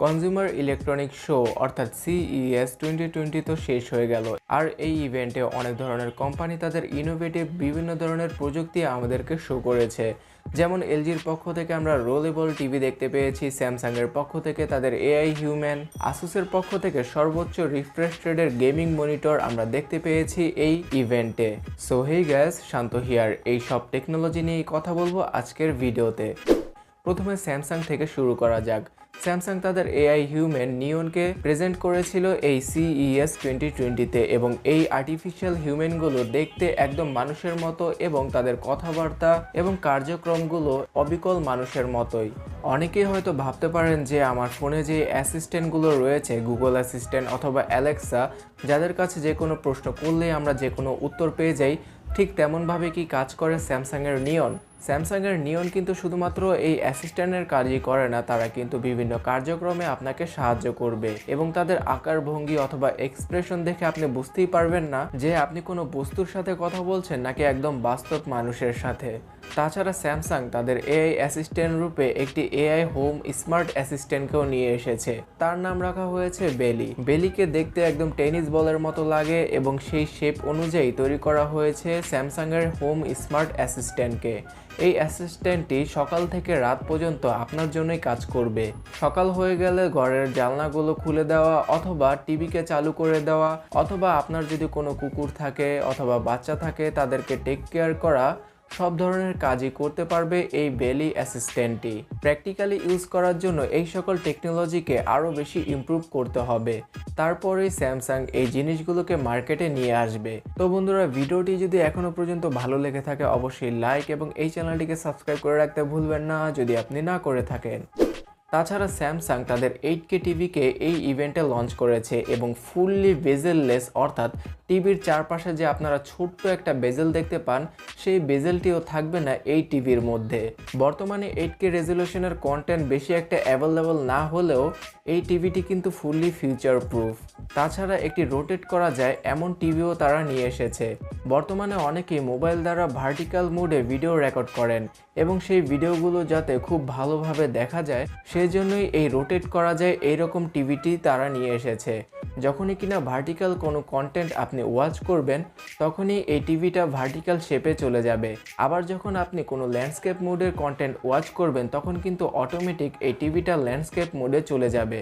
Consumer electronic show অর্থাৎ CES 2020 তো শেষ হয়ে গেল। আর এই ইভেন্টে অনেক ধরনের কোম্পানি তাদের ইনোভেটিভ বিভিন্ন ধরনের প্রযুক্তি আমাদেরকে শো করেছে। যেমন এলজির পক্ষ থেকে আমরা রোলেবল টিভি দেখতে পেয়েছি, স্যামসাংয়ের পক্ষ থেকে তাদের এআই হিউম্যান, আসুসের পক্ষ থেকে সর্বোচ্চ রিফ্রেশ রেটের গেমিং মনিটর আমরা দেখতে পেয়েছি এই ইভেন্টে। So hey guys, Shanto here. এই সব টেকনোলজি নিয়ে কথা বলবো আজকের ভিডিওতে। প্রথমে স্যামসাং থেকে শুরু করা যাক। স্যামসাং তাদের এআই হিউম্যান নিয়নকে প্রেজেন্ট করেছিল এই CES 2020-তে এবং এই আর্টিফিশিয়াল হিউম্যানগুলো দেখতে একদম মানুষের মতো এবং তাদের কথাবার্তা এবং কার্যক্রমগুলো অবিকল মানুষের মতোই। অনেকেই হয়তো ভাবতে পারেন যে আমার ফোনে যে অ্যাসিস্ট্যান্টগুলো রয়েছে, গুগল অ্যাসিস্ট্যান্ট অথবা অ্যালেক্সা, যাদের কাছে যে কোনো প্রশ্ন করলেই আমরা যে কোনো উত্তর পেয়ে যাই, ঠিক তেমনভাবে কি কাজ করে স্যামসাংয়ের নিয়ন? স্যামসাংয়ের নিয়ন কিন্তু শুধুমাত্র এই অ্যাসিস্ট্যান্টের কাজই করে না, তারা কিন্তু বিভিন্ন কার্যক্রমে আপনাকে সাহায্য করবে এবং তাদের আকার ভঙ্গি অথবা এক্সপ্রেশন দেখে আপনি বুঝতেই পারবেন না যে আপনি কোনো বস্তুর সাথে কথা বলছেন নাকি একদম বাস্তব মানুষের সাথে। তাছাড়া স্যামসাং তাদের এআই অ্যাসিস্ট্যান্ট রূপে একটি এআই হোম স্মার্ট অ্যাসিস্ট্যান্টকেও নিয়ে এসেছে। তার নাম রাখা হয়েছে বেলি। বেলিকে দেখতে একদম টেনিস বলের মতো লাগে এবং সেই শেপ অনুযায়ী তৈরি করা হয়েছে স্যামসাংয়ের হোম স্মার্ট অ্যাসিস্ট্যান্টকে। এই অ্যাসিস্ট্যান্টটি সকাল থেকে রাত পর্যন্ত আপনার জন্যই কাজ করবে। সকাল হয়ে গেলে ঘরের জানলাগুলো খুলে দেওয়া অথবা টিভিকে চালু করে দেওয়া অথবা আপনার যদি কোনো কুকুর থাকে অথবা বাচ্চা থাকে তাদেরকে টেক কেয়ার করা, সব ধরনের কাজই করতে পারবে এই বেলি অ্যাসিস্ট্যান্টটি। প্র্যাকটিক্যালি ইউজ করার জন্য এই সকল টেকনোলজিকে আরও বেশি ইমপ্রুভ করতে হবে, তারপরেই স্যামসাং এই জিনিসগুলোকে মার্কেটে নিয়ে আসবে। তো বন্ধুরা, ভিডিওটি যদি এখনও পর্যন্ত ভালো লেগে থাকে অবশ্যই লাইক এবং এই চ্যানেলটিকে সাবস্ক্রাইব করে রাখতে ভুলবেন না যদি আপনি না করে থাকেন। তাছাড়া স্যামসাং তাদের 8K টিভিকে এই ইভেন্টে লঞ্চ করেছে এবং ফুললি বেজেললেস, অর্থাৎ টিভির চারপাশে যে আপনারা ছোট্ট একটা বেজেল দেখতে পান সেই বেজেলটিও থাকবে না এই টিভির মধ্যে। বর্তমানে 8K রেজলিউশনের কন্টেন্ট বেশি একটা অ্যাভেলেবল না হলেও এই টিভিটি কিন্তু ফুললি ফিউচার প্রুফ। তাছাড়া একটি রোটেট করা যায় এমন টিভিও তারা নিয়ে এসেছে। বর্তমানে অনেকেই মোবাইল দ্বারা ভার্টিক্যাল মোডে ভিডিও রেকর্ড করেন এবং সেই ভিডিওগুলো যাতে খুব ভালোভাবে দেখা যায় সেজন্যই এই রোটেট করা যায় এইরকম টিভিটি তারা নিয়ে এসেছে। যখনই কিনা ভার্টিক্যাল কোনো কন্টেন্ট আপনি ওয়াচ করবেন তখনই এই টিভিটা ভার্টিক্যাল শেপে চলে যাবে। আবার যখন আপনি কোনো ল্যান্ডস্কেপ মোডের কন্টেন্ট ওয়াচ করবেন তখন কিন্তু অটোমেটিক এই টিভিটা ল্যান্ডস্কেপ মোডে চলে যাবে।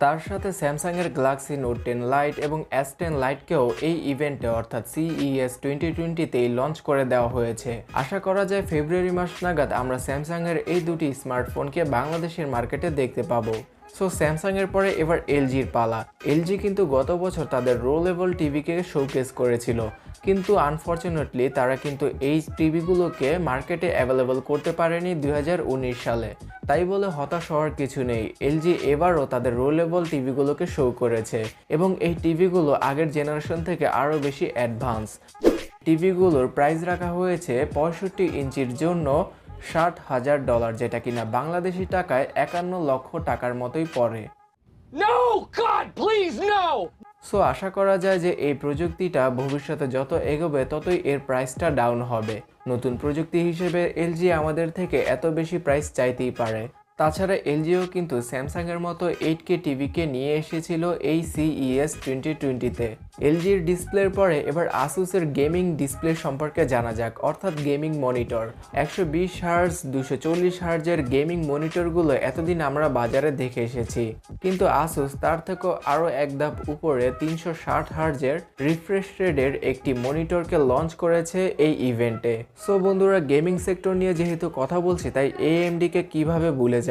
তার সাথে স্যামসাংয়ের গ্যালাক্সি নোট 10 লাইট এবং S10 লাইটকেও এই ইভেন্টে অর্থাৎ CES 2020-তেই লঞ্চ করে দেওয়া হয়েছে। আশা করা যায় ফেব্রুয়ারি মাস নাগাদ আমরা স্যামসাংয়ের এই দুটি স্মার্টফোনকে বাংলাদেশের মার্কেটে দেখতে পাবো। সো স্যামসাংয়ের পরে এবার এলজির পালা। এলজি কিন্তু গত বছর তাদের রোলেবল টিভিকে শোকেস করেছিল, কিন্তু আনফরচুনেটলি তারা কিন্তু এই টিভিগুলোকে মার্কেটে অ্যাভেলেবল করতে পারেনি 2019 সালে। তাই বলে হতাশ হওয়ার কিছু নেই, এলজি এবারও তাদের রোলেবল টিভিগুলোকে শো করেছে এবং এই টিভিগুলো আগের জেনারেশন থেকে আরও বেশি অ্যাডভান্স। টিভিগুলোর প্রাইস রাখা হয়েছে 65 ইঞ্চির জন্য $60,000, যেটা কিনা বাংলাদেশি টাকায় 51 লক্ষ টাকার মতোই পড়ে। সো আশা করা যায় যে এই প্রযুক্তিটা ভবিষ্যতে যত এগোবে ততই এর প্রাইসটা ডাউন হবে। নতুন প্রযুক্তি হিসেবে এলজি আমাদের থেকে এত বেশি প্রাইস চাইতেই পারে। তাছাড়া এলজিও কিন্তু স্যামসাংয়ের মতো 8K টিভিকে নিয়ে এসেছিল এই CES 2020-তে। এলজির ডিসপ্লের পরে এবার আসুসের গেমিং ডিসপ্লে সম্পর্কে জানা যাক, অর্থাৎ গেমিং মনিটর। 120 হার্জ 240 হার্জের গেমিং মনিটরগুলো এতদিন আমরা বাজারে দেখে এসেছি, কিন্তু আসুস তার থেকেও আরও এক ধাপ উপরে 360 হার্জের রিফ্রেশ রেটের একটি মনিটরকে লঞ্চ করেছে এই ইভেন্টে। সো বন্ধুরা, গেমিং সেক্টর নিয়ে যেহেতু কথা বলছি তাই AMDকে কিভাবে ভুলে যাব।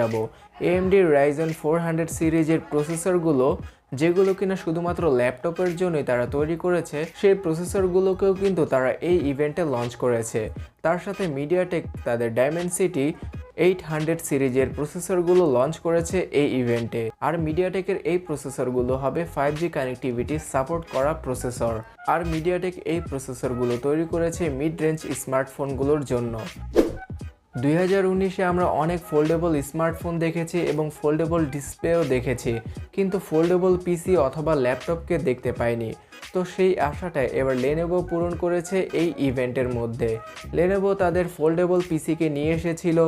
AMD Ryzen 400 সিরিজের প্রসেসরগুলো, যেগুলো কিনা শুধুমাত্র ল্যাপটপের জন্যই তারা তৈরি করেছে, সেই প্রসেসরগুলোকেও কিন্তু তারা এই ইভেন্টে লঞ্চ করেছে। তার সাথে মিডিয়াটেক তাদের ডাইমেনসিটি 800 সিরিজের প্রসেসরগুলো লঞ্চ করেছে এই ইভেন্টে। আর মিডিয়াটেকের এই প্রসেসরগুলো হবে 5G কানেক্টিভিটি সাপোর্ট করা প্রসেসর। আর মিডিয়াটেক এই প্রসেসরগুলো তৈরি করেছে মিড রেঞ্জ স্মার্টফোনগুলোর জন্য। 2019-এ আমরা অনেক ফোল্ডেবল স্মার্টফোন দেখেছি এবং ফোল্ডেবল ডিসপ্লেও দেখেছি, কিন্তু ফোল্ডেবল পিসি অথবা ল্যাপটপকে দেখতে পাইনি। তো সেই আশাটা এবার লেনোভো পূরণ করেছে এই ইভেন্টের মধ্যে। লেনোভো তাদের ফোল্ডেবল পিসিকে নিয়ে এসেছিল,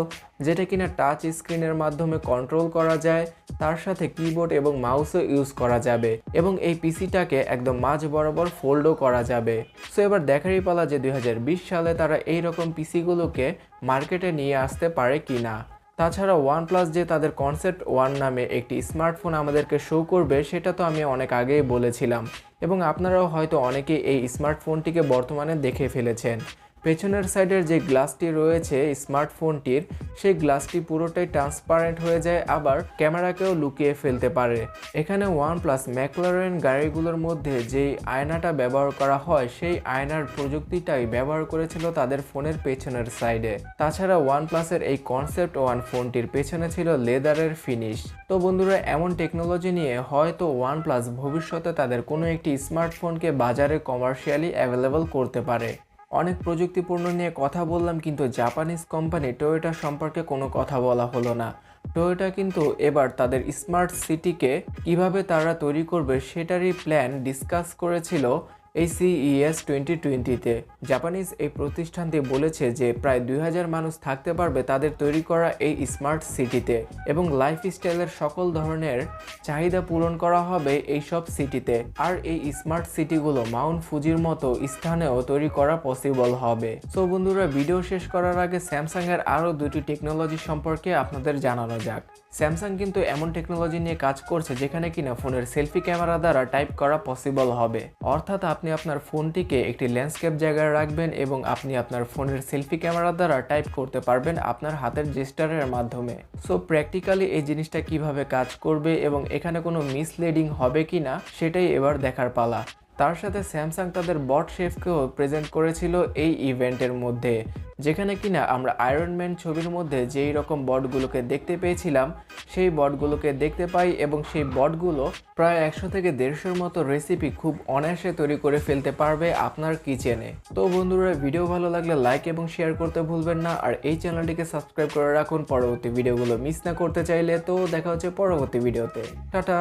যেটা কিনা টাচ স্ক্রিনের মাধ্যমে কন্ট্রোল করা যায়, তার সাথে কিবোর্ড এবং মাউসও ইউজ করা যাবে এবং এই পিসিটাকে একদম মাঝ বরাবর ফোল্ডও করা যাবে। সো এবার দেখারই পালা যে 2020 সালে তারা এই রকম পিসিগুলোকে মার্কেটে নিয়ে আসতে পারে কিনা। তাছাড়া ওয়ানপ্লাস যে তাদের কনসেপ্ট ওয়ান নামে একটি স্মার্টফোন আমাদেরকে শো করবে, সেটা তো আমি অনেক আগেই বলেছিলাম এবং আপনারাও হয়তো অনেকেই এই স্মার্টফোনটিকে বর্তমানে দেখে ফেলেছেন। পেছনের সাইডের যে গ্লাসটি রয়েছে স্মার্টফোনটির, সেই গ্লাসটি পুরোটাই ট্রান্সপারেন্ট হয়ে যায়, আবার ক্যামেরাকেও লুকিয়ে ফেলতে পারে। এখানে ওয়ানপ্লাস ম্যাকলারেন গাড়িগুলোর মধ্যে যেই আয়নাটা ব্যবহার করা হয়, সেই আয়নার প্রযুক্তিটাই ব্যবহার করেছিল তাদের ফোনের পেছনের সাইডে। তাছাড়া ওয়ানপ্লাসের এই কনসেপ্ট ওয়ান ফোনটির পেছনে ছিল লেদারের ফিনিশ। তো বন্ধুরা, এমন টেকনোলজি নিয়ে হয়তো ওয়ানপ্লাস ভবিষ্যতে তাদের কোনো একটি স্মার্টফোনকে বাজারে কমার্শিয়ালি অ্যাভেলেবল করতে পারে। অনেক প্রযুক্তিপূর্ণ নিয়ে কথা বললাম, কিন্তু জাপানিজ কোম্পানি টয়োটা সম্পর্কে কোনো কথা বলা হলো না। টয়োটা কিন্তু এবার তাদের স্মার্ট সিটিকে কিভাবে তারা তৈরি করবে সেটারই প্ল্যান ডিসকাস করেছিল এই CES 2020-তে। জাপানিজ এই প্রতিষ্ঠানটি বলেছে যে প্রায় 2000 মানুষ থাকতে পারবে তাদের তৈরি করা এই স্মার্ট সিটিতে এবং লাইফস্টাইলের সকল ধরনের চাহিদা পূরণ করা হবে এই সব সিটিতে। আর এই স্মার্ট সিটিগুলো মাউন্ট ফুজির মতো স্থানেও তৈরি করা পসিবল হবে। সো বন্ধুরা, ভিডিও শেষ করার আগে স্যামসাংয়ের আরও দুটি টেকনোলজি সম্পর্কে আপনাদের জানানো যাক। স্যামসাং কিন্তু এমন টেকনোলজি নিয়ে কাজ করছে যেখানে কিনা ফোনের সেলফি ক্যামেরা দ্বারা টাইপ করা পসিবল হবে। অর্থাৎ আপনি আপনার ফোনটিকে একটি ল্যান্ডস্কেপ জায়গায় রাখবেন এবং আপনি আপনার ফোনের সেলফি ক্যামেরা দ্বারা টাইপ করতে পারবেন আপনার হাতের জেস্টারের মাধ্যমে। সো প্র্যাকটিক্যালি এই জিনিসটা কিভাবে কাজ করবে এবং এখানে কোনো মিসলিডিং হবে কিনা সেটাই এবার দেখার পালা। তার সাথে স্যামসাং তাদের বট শেফকেও প্রেজেন্ট করেছিল এই ইভেন্টের মধ্যে, যেখানে কিনা আমরা আয়রন ম্যান ছবির মধ্যে যেই রকম বটগুলোকে দেখতে পেয়েছিলাম সেই বটগুলোকে দেখতে পাই এবং সেই বটগুলো প্রায় 100 থেকে 150-এর মতো রেসিপি খুব অনায়াসে তৈরি করে ফেলতে পারবে আপনার কিচেনে। তো বন্ধুরা, ভিডিও ভালো লাগলে লাইক এবং শেয়ার করতে ভুলবেন না, আর এই চ্যানেলটিকে সাবস্ক্রাইব করে রাখুন পরবর্তী ভিডিওগুলো মিস না করতে চাইলে। তো দেখা হচ্ছে পরবর্তী ভিডিওতে। টাটা।